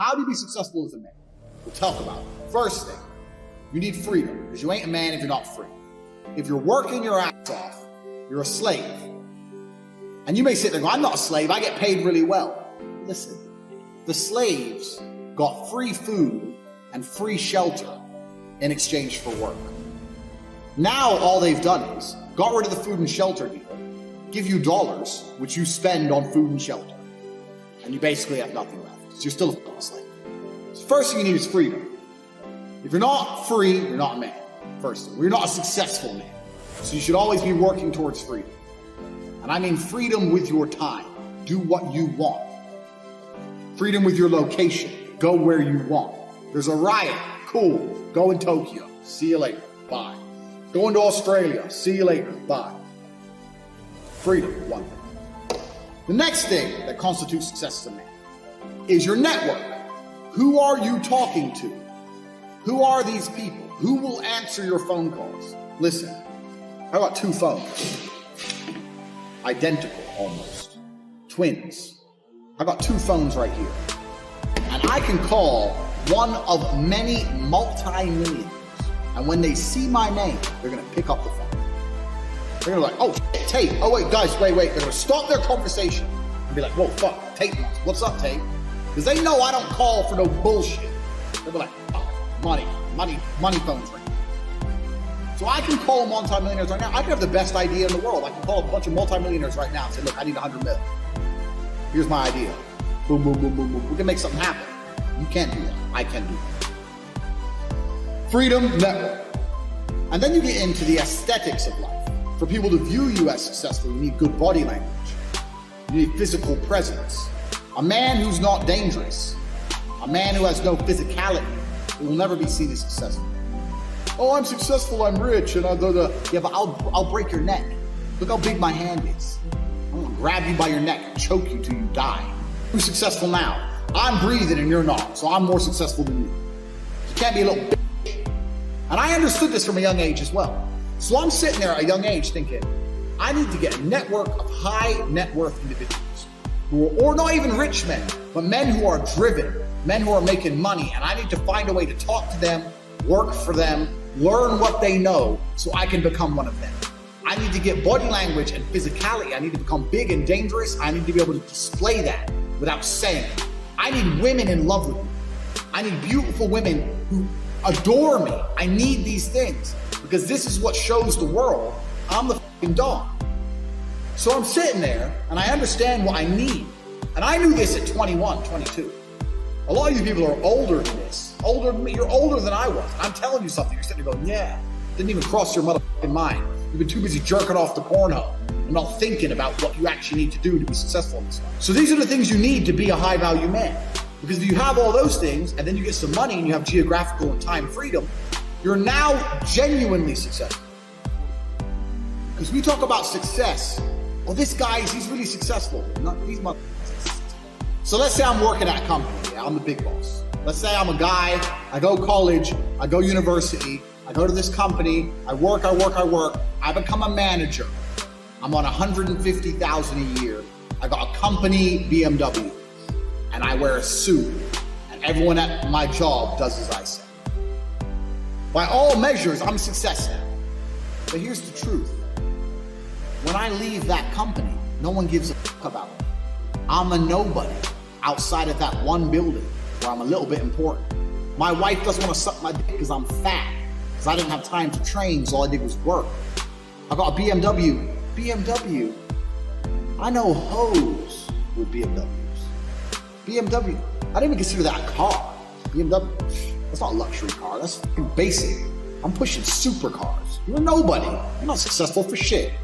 How do you be successful as a man? We'll talk about it. First thing, you need freedom, because you ain't a man if you're not free. If you're working your ass off, you're a slave. And you may sit there and go, I'm not a slave, I get paid really well. Listen, the slaves got free food and free shelter in exchange for work. Now all they've done is got rid of the food and shelter deal, give you dollars, which you spend on food and shelter. And you basically have nothing left. So you're still a slave. So first thing you need is freedom. If you're not free, you're not a man. First thing, you're not a successful man. So you should always be working towards freedom. And I mean freedom with your time. Do what you want. Freedom with your location. Go where you want. There's a riot. Cool. Go in Tokyo. See you later. Bye. Going to Australia. See you later. Bye. Freedom, one thing. The next thing that constitutes success as a man is your network. Who are you talking to? Who are these people? Who will answer your phone calls? Listen, I got 2 phones. Identical, almost. Twins. I got 2 phones right here. And I can call one of many multi-millionaires. And when they see my name, they're going to pick up the phone. They're going to be like, oh, Tate. Oh, wait, guys, wait. They're going to stop their conversation and be like, whoa, fuck, Tate. What's up, Tate? Because they know I don't call for no bullshit. They'll be like, oh, money phones right now. So I can call multi-millionaires right now. I can have the best idea in the world. I can call a bunch of multi-millionaires right now and say, look, I need 100 million. Here's my idea. Boom, boom, boom, boom, boom. We can make something happen. You can't do that. I can do that. Freedom, network. And then you get into the aesthetics of life. For people to view you as successful, you need good body language. You need physical presence. A man who's not dangerous, a man who has no physicality, will never be seen as successful. Oh, I'm successful, I'm rich, and I'll go to, yeah, but I'll break your neck. Look how big my hand is. I'm gonna grab you by your neck and choke you till you die. Who's successful now? I'm breathing and you're not, so I'm more successful than you. You can't be a little bitch. And I understood this from a young age as well. So I'm sitting there at a young age thinking, I need to get a network of high net worth individuals, or not even rich men, but men who are driven, men who are making money, and I need to find a way to talk to them, work for them, learn what they know so I can become one of them. I need to get body language and physicality. I need to become big and dangerous. I need to be able to display that without saying it. I need women in love with me. I need beautiful women who adore me. I need these things because this is what shows the world I'm the fucking dog. So I'm sitting there and I understand what I need. And I knew this at 21, 22. A lot of you people are older than this. Older than me. You're older than I was. I'm telling you something. You're sitting there going, yeah. Didn't even cross your motherfucking mind. You've been too busy jerking off the Pornhub and not thinking about what you actually need to do to be successful in this life. So these are the things you need to be a high value man. Because if you have all those things and then you get some money and you have geographical and time freedom, you're now genuinely successful. Because we talk about success. Well, this guy, he's really successful. Not these motherfuckers. So let's say I'm working at a company. Yeah, I'm the big boss. Let's say I'm a guy, I go college, I go university, I go to this company, I work, I become a manager. I'm on $150,000 a year. I got a company BMW, and I wear a suit, and everyone at my job does as I say. By all measures, I'm a success now. But here's the truth. When I leave that company, no one gives a fuck about me. I'm a nobody outside of that one building where I'm a little bit important. My wife doesn't want to suck my dick because I'm fat, because I didn't have time to train, so all I did was work. I got a BMW. BMW. I know hoes with BMWs. BMW. I didn't even consider that a car. BMW. That's not a luxury car. That's fucking basic. I'm pushing supercars. You're a nobody. You're not successful for shit.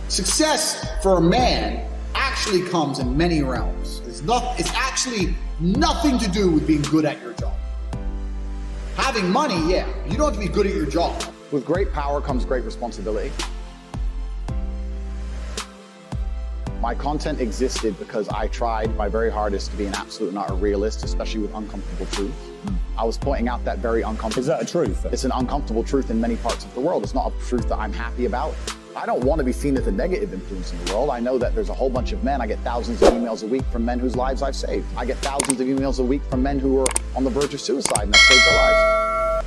Success for a man actually comes in many realms. It's actually nothing to do with being good at your job. Having money, yeah, you don't have to be good at your job. With great power comes great responsibility. My content existed because I tried my very hardest to be an absolute and utter realist, especially with uncomfortable truth. I was pointing out that very uncomfortable. Is that a truth? It's an uncomfortable truth in many parts of the world. It's not a truth that I'm happy about. I don't want to be seen as a negative influence in the world. I know that there's a whole bunch of men. I get thousands of emails a week from men whose lives I've saved. I get thousands of emails a week from men who are on the verge of suicide and I've saved their lives.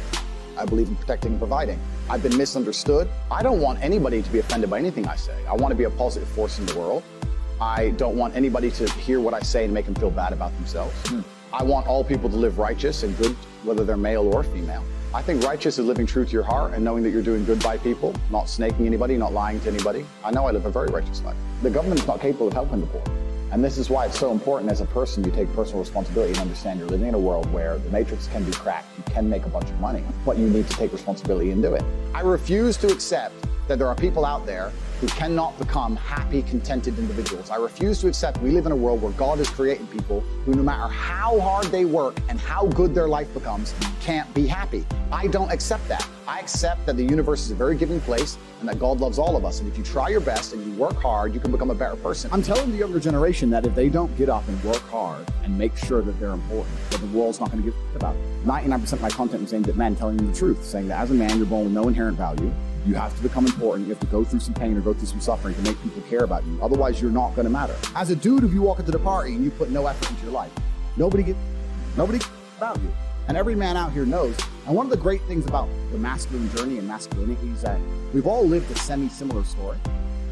I believe in protecting and providing. I've been misunderstood. I don't want anybody to be offended by anything I say. I want to be a positive force in the world. I don't want anybody to hear what I say and make them feel bad about themselves. I want all people to live righteous and good, whether they're male or female. I think righteous is living true to your heart and knowing that you're doing good by people, not snaking anybody, not lying to anybody. I know I live a very righteous life. The government is not capable of helping the poor. And this is why it's so important as a person you take personal responsibility and understand you're living in a world where the matrix can be cracked, you can make a bunch of money, but you need to take responsibility and do it. I refuse to accept that there are people out there who cannot become happy, contented individuals. I refuse to accept we live in a world where God has created people who, no matter how hard they work and how good their life becomes, can't be happy. I don't accept that. I accept that the universe is a very giving place and that God loves all of us. And if you try your best and you work hard, you can become a better person. I'm telling the younger generation that if they don't get up and work hard and make sure that they're important, that the world's not going to give a about it. 99% of my content is aimed at men telling them the truth, saying that as a man, you're born with no inherent value. You have to become important. You have to go through some pain or go through some suffering to make people care about you. Otherwise, you're not going to matter. As a dude, if you walk into the party and you put no effort into your life, nobody cares about you. And every man out here knows. And one of the great things about the masculine journey and masculinity is that we've all lived a semi-similar story.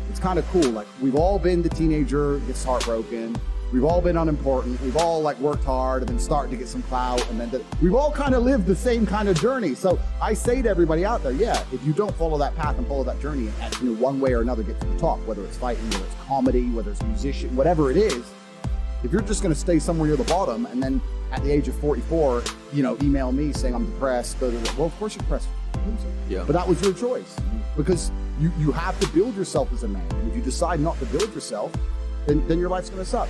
It's kind of cool. Like, we've all been the teenager, gets heartbroken. We've all been unimportant. We've all worked hard and then started to get some clout. And then we've all kind of lived the same kind of journey. So I say to everybody out there, yeah, if you don't follow that path and follow that journey and one way or another get to the top, whether it's fighting, whether it's comedy, whether it's musician, whatever it is, if you're just going to stay somewhere near the bottom and then at the age of 44, email me saying I'm depressed, well, of course you're depressed. Yeah. But that was your choice because you have to build yourself as a man. And if you decide not to build yourself, then your life's going to suck.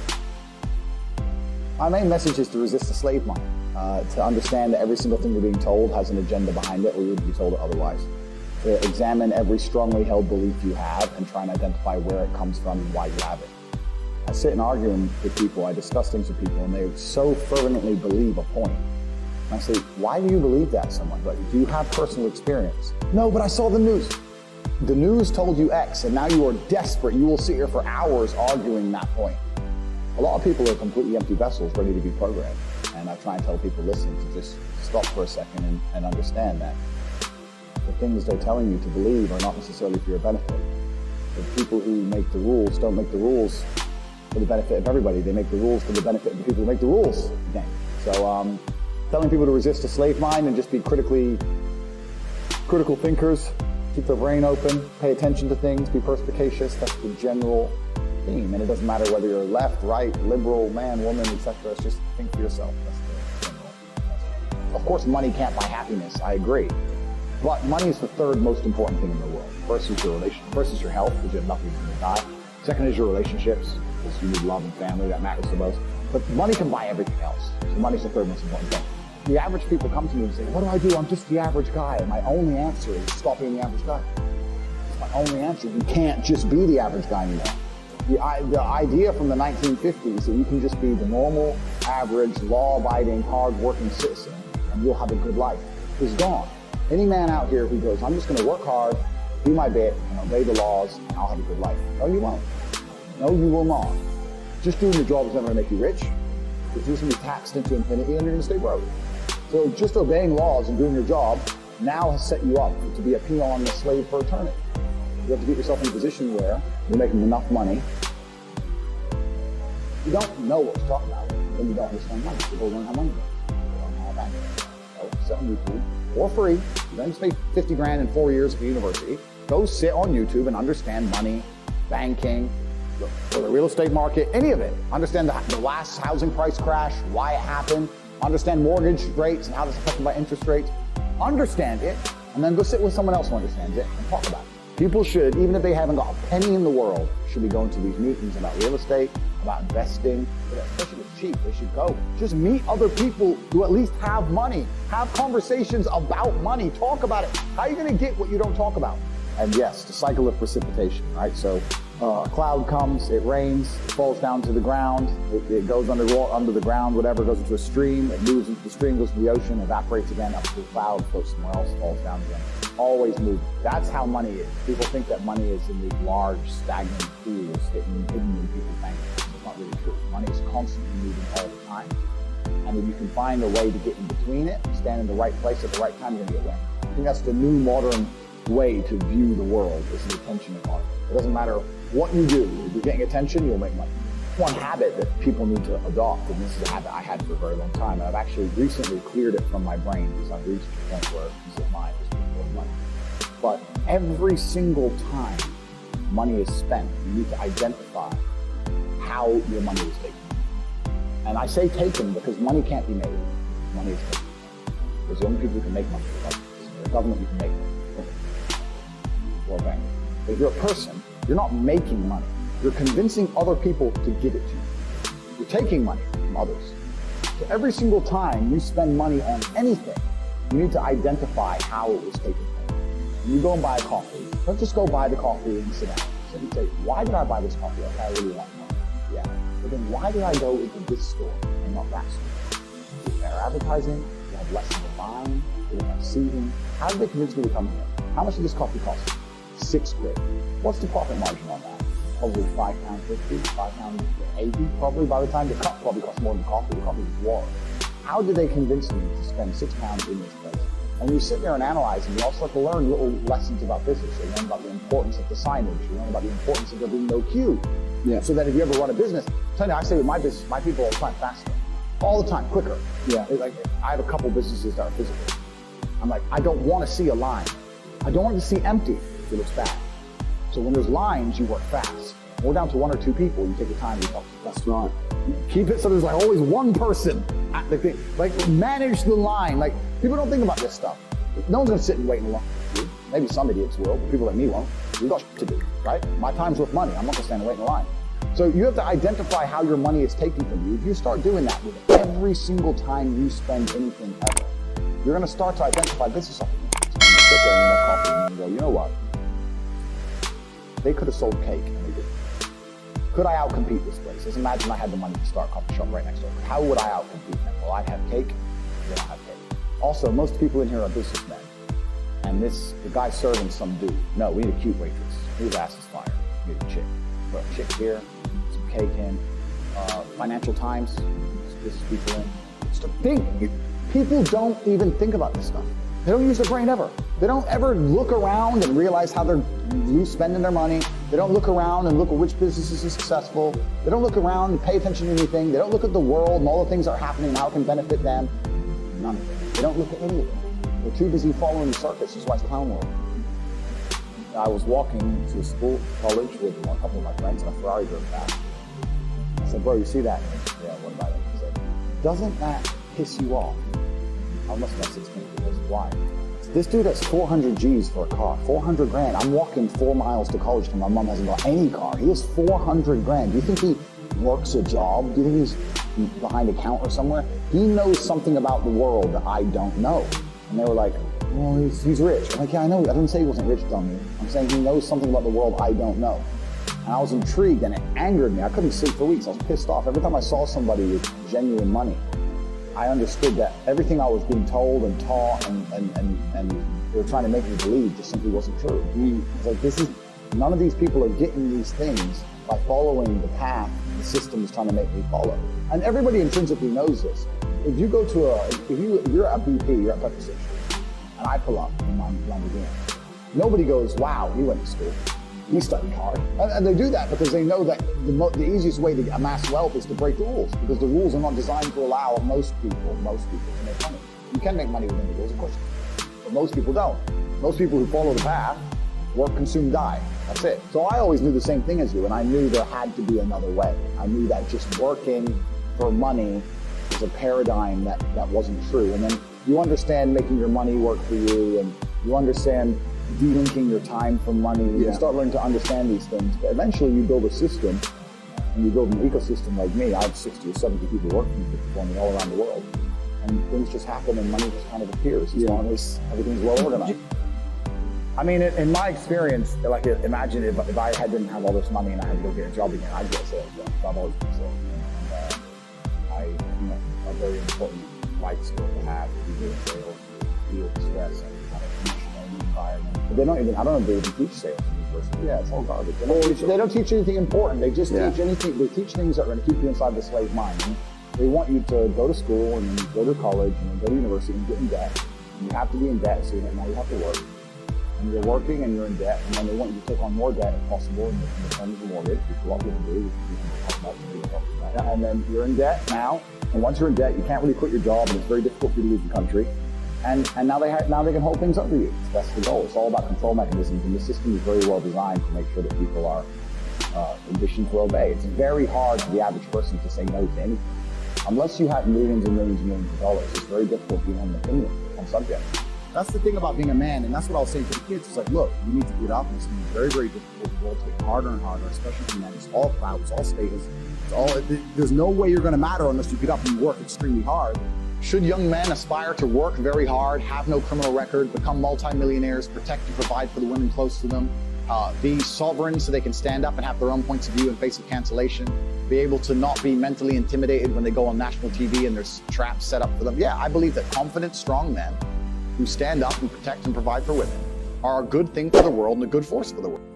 My main message is to resist the slave mind, to understand that every single thing you're being told has an agenda behind it or you wouldn't be told it otherwise. To examine every strongly held belief you have and try and identify where it comes from and why you have it. I sit and argue with people, I discuss things with people, and they so fervently believe a point. And I say, why do you believe that so much? Like, do you have personal experience? No, but I saw the news. The news told you X, and now you are desperate. You will sit here for hours arguing that point. A lot of people are completely empty vessels ready to be programmed. And I try and tell people, listen, to just stop for a second and understand that the things they're telling you to believe are not necessarily for your benefit. The people who make the rules don't make the rules for the benefit of everybody. They make the rules for the benefit of the people who make the rules. Okay. So telling people to resist a slave mind and just be critical thinkers, keep their brain open, pay attention to things, be perspicacious, that's the general theme. And it doesn't matter whether you're left, right, liberal, man, woman, etc. It's just think for yourself. That's the general. Of course, money can't buy happiness. I agree. But money is the third most important thing in the world. First is your relationship. First is your health, because you have nothing when you die. Second is your relationships, because you need love and family, that matters the most. But money can buy everything else. So money's the third most important thing. The average people come to me and say, what do I do? I'm just the average guy. And my only answer is stop being the average guy. It's my only answer. You can't just be the average guy anymore. The idea from the 1950s that you can just be the normal, average, law-abiding, hard-working citizen and you'll have a good life is gone. Any man out here who goes, I'm just going to work hard, do my bit, and obey the laws, and I'll have a good life. No, you won't. No, you will not. Just doing your job is never going to make you rich. It's just going to be taxed into infinity and you're going to stay broke. So just obeying laws and doing your job now has set you up to be a peon and a slave for eternity. You have to get yourself in a position where you're making enough money. You don't know what to talk about, then you don't understand money. People learn how money works. They learn how that goes. So sit on YouTube for free. You don't spend 50 grand in 4 years at the university. Go sit on YouTube and understand money, banking, or the real estate market, any of it. Understand the last housing price crash, why it happened. Understand mortgage rates and how that's affected by interest rates. Understand it, and then go sit with someone else who understands it and talk about it. People should, even if they haven't got a penny in the world, should be going to these meetings about real estate, about investing, especially if it's cheap. They should go. Just meet other people who at least have money. Have conversations about money. Talk about it. How are you going to get what you don't talk about? And yes, the cycle of precipitation, right? So A cloud comes, it rains, it falls down to the ground, it goes under the ground, whatever, goes into a stream, it moves into the stream, goes to the ocean, evaporates again, up to the cloud, floats somewhere else, falls down again. Always moving. That's how money is. People think that money is in these large, stagnant pools hidden in people's bank accounts. It's not really true. Money is constantly moving all the time. And if you can find a way to get in between it, stand in the right place at the right time, you're going to get there. I think that's the new modern way to view the world, is the attention economy. It doesn't matter what you do. If you're getting attention, you'll make money. One habit that people need to adopt, and this is a habit I had for a very long time, and I've actually recently cleared it from my brain because I've reached a point where peace of mind is worth money. But every single time money is spent, you need to identify how your money is taken. And I say taken because money can't be made. Money is taken. There's the only people who can make money. The government you can make money. Or bank. But if you're a person, you're not making money. You're convincing other people to give it to you. You're taking money from others. So every single time you spend money on anything, you need to identify how it was taken from you. When you go and buy a coffee, don't just go buy the coffee and sit down. So you say, why did I buy this coffee? Okay, I really want money. Yeah. But then why did I go into this store and not that store? Is it better advertising? Do you have less in the line? Do you have seating? How did they convince me to come here? How much did this coffee cost? £6. What's the profit margin on that? Probably £5.50, £5.80, probably by the time the cup probably costs more than the coffee. The coffee is water. How did they convince me to spend £6 in this place? And you sit there and analyze, and you also have to learn little lessons about business. You learn about the importance of the signage. You learn about the importance of there being no queue. Yeah. So that if you ever run a business, I say with my business, my people all the time faster, all the time quicker. Yeah. Like I have a couple businesses that are physical. I'm like, I don't want to see a line. I don't want it to see empty. It looks bad. So when there's lines, you work fast. When we're down to 1 or 2 people, you take your time, you talk to the customer. Keep it so there's like always one person at the thing. Like manage the line. Like people don't think about this stuff. No one's gonna sit and wait in line for you. Maybe some idiots will, but people like me won't. We've got shit to do, right? My time's worth money. I'm not gonna stand and wait in line. So you have to identify how your money is taken from you. If you start doing that with every single time you spend anything ever, you're gonna start to identify business opportunities. You're gonna sit there and you have coffee and you go, you know what? They could have sold cake and they didn't. Could I outcompete this place? Just imagine I had the money to start a coffee shop right next door. How would I outcompete them? Well, I'd have cake, they don't have cake. Also, most people in here are businessmen. And the guy serving some dude. No, we need a cute waitress. Whose ass is fire? We need a chick. Put a chick here, some cake in. Financial Times, business people in. Just think. People don't even think about this stuff. They don't use their brain ever. They don't ever look around and realize how they're spending their money. They don't look around and look at which businesses are successful. They don't look around and pay attention to anything. They don't look at the world and all the things that are happening and how it can benefit them. None of it. They don't look at any of it. They're too busy following the circus. This is why it's clown world. I was walking to school, college with a couple of my friends, and a Ferrari drove past. I said, bro, you see that? Yeah, what about it? He said, doesn't that piss you off? I must have been 16 years. Why? This dude has 400 G's for a car, 400 grand. I'm walking 4 miles to college because my mom hasn't got any car. He has 400 grand. Do you think he works a job? Do you think he's behind a counter somewhere? He knows something about the world that I don't know. And they were like, well, he's rich. I'm like, yeah, I know. I didn't say he wasn't rich, dummy. I'm saying he knows something about the world I don't know. And I was intrigued and it angered me. I couldn't sleep for weeks. I was pissed off. Every time I saw somebody with genuine money, I understood that everything I was being told and taught and they were trying to make me believe just simply wasn't true. It's like none of these people are getting these things by following the path the system is trying to make me follow. And everybody intrinsically knows this. If you go to if you're at BP, you're at petrol station, and I pull up in my Lamborghini, nobody goes, wow, he went to school. He studied hard. And they do that because they know that the easiest way to amass wealth is to break the rules, because the rules are not designed to allow most people to make money. You can make money within the rules, of course, but most people don't. Most people who follow the path work, consume, die. That's it. So I always knew the same thing as you, and I knew there had to be another way. I knew that just working for money was a paradigm that wasn't true. And then you understand making your money work for you, and you understand delinking your time from money. You start learning to understand these things. But eventually you build a system, and you build an ecosystem like me. I have 60 or 70 people working for me all around the world. And things just happen and money just kind of appears as long as everything's well organized. I mean, in my experience, like, imagine if I didn't have all this money and I had to go get a job again, I'd get a sales job. So I've always been sales. And I think that's a very important life skill to have, to be doing sales, to deal with stress and kind of emotional environment. But they don't even, I don't know if they even teach sales in university. Yeah, it's all garbage. They don't teach anything important. They just teach anything. They teach things that are going to keep you inside the slave mind. And they want you to go to school and then go to college and then go to university and get in debt. And you have to be in debt, so now you have to work. And you're working and you're in debt, and then they want you to take on more debt if possible in the terms of the mortgage, which a lot of people do, which we can talk about today. And then you're in debt now, and once you're in debt, you can't really quit your job, and it's very difficult for you to leave the country. And now they can hold things over you. That's the goal. It's all about control mechanisms, and the system is very well designed to make sure that people are conditioned to obey. It's very hard for the average person to say no to anything. Unless you have millions and millions and millions of dollars, it's very difficult to have an opinion on subjects. That's the thing about being a man, and that's what I was saying to the kids. It's like, look, you need to get up, and it's going to be very, very difficult. The world takes harder and harder, especially for men. It's all clout, it's all status. There's no way you're going to matter unless you get up and work extremely hard. Should young men aspire to work very hard, have no criminal record, become multimillionaires, protect and provide for the women close to them, be sovereign so they can stand up and have their own points of view in face of cancellation, be able to not be mentally intimidated when they go on national TV and there's traps set up for them? Yeah, I believe that confident, strong men who stand up and protect and provide for women are a good thing for the world and a good force for the world.